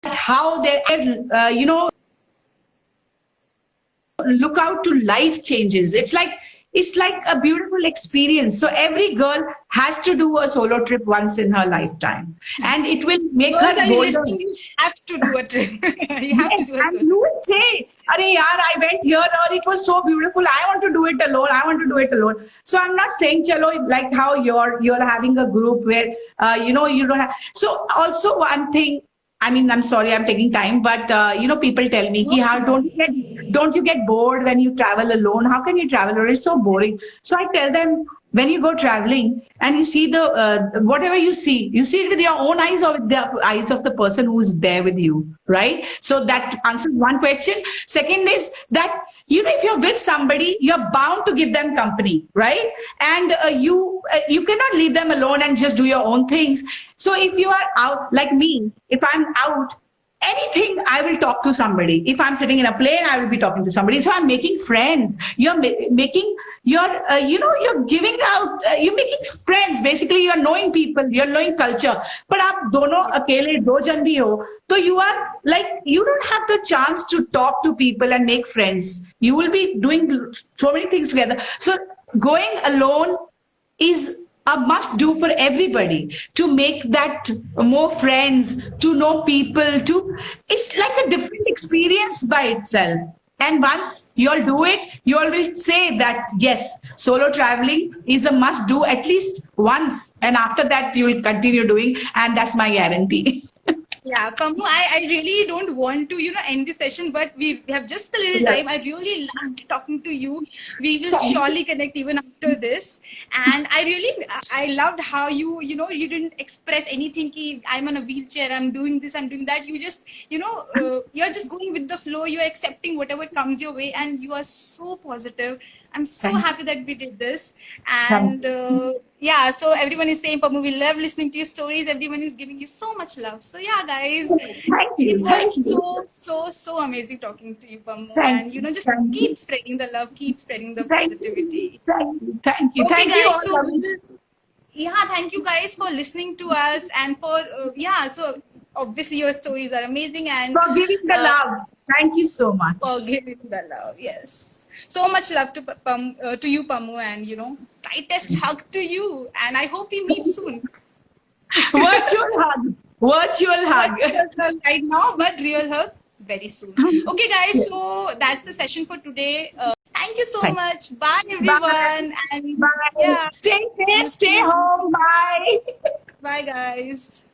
B: how their look out to life changes. It's like a beautiful experience. So every girl has to do a solo trip once in her lifetime, and it will make
A: Girls,
B: her
A: are you
B: bolder.
A: listening? You have to do a trip. You have to
B: Yes,
A: do a
B: and
A: solo.
B: you will say, "Arey yaar, I went here, or it was so beautiful. I want to do it alone. I want to do it alone." So I'm not saying, "Chalo," like how you're having a group where you don't have. So also one thing. I mean, I'm sorry, I'm taking time, but people tell me,
A: No,
B: "Ki, how
A: no.
B: don't you get bored when you travel alone? How can you travel alone? It's so boring." So I tell them, when you go traveling and you see the whatever you see it with your own eyes or with the eyes of the person who is there with you, right? So that answers one question. Second is that, if you're with somebody, you're bound to give them company, right? And you cannot leave them alone and just do your own things. So if you are out, like me, if I'm out, anything, I will talk to somebody. If I'm sitting in a plane, I will be talking to somebody. So I'm making friends. You're making, you're giving out, you're making friends. Basically, you're knowing people, you're knowing culture. But आप दोनों अकेले दो जन भी हो, तो you are like, you don't have the chance to talk to people and make friends. You will be doing so many things together. So going alone is a must do for everybody, to make that more friends, to know people, to, it's like a different experience by itself. And once you all do it, you all will say that yes, solo traveling is a must do at least once, and after that you will continue doing, and that's my guarantee.
A: Yeah, Pamu, I really don't want to, end the session, but we have just a little
B: Yeah.
A: time. I really loved talking to you. We will surely connect even after this. And I loved how you didn't express anything. Ki, I'm on a wheelchair, I'm doing this, I'm doing that. You just, you're just going with the flow. You're accepting whatever comes your way, and you are so positive. I'm so
B: Thank
A: happy that we did this. And
B: thank
A: yeah, so everyone is saying, Pamu, we love listening to your stories. Everyone is giving you so much love. So yeah, guys, it
B: you,
A: was
B: thank you,
A: so amazing talking to you, Pamu.
B: thank
A: And
B: you,
A: just
B: thank
A: keep
B: you,
A: spreading the love, keep spreading the
B: thank you,
A: positivity.
B: thank you, thank you,
A: Okay,
B: thank you
A: guys.
B: all,
A: So
B: lovely.
A: yeah, thank you guys for listening to us and for yeah. So obviously your stories are amazing and
B: For giving the
A: uh,
B: love. Thank you so
A: for
B: much.
A: giving the love. Yes. So much love to you, Pamu, and tightest hug to you. And I hope we meet soon.
B: Virtual hug. Virtual hug.
A: Virtual hug right now, but real hug very soon. Okay, guys.
B: Yes.
A: So that's the session for today. Thank you so
B: Thank you.
A: much. Bye,
B: Bye.
A: everyone. And
B: Bye.
A: yeah,
B: Stay safe.
A: we'll see
B: Stay
A: you soon.
B: home. Bye.
A: Bye, guys.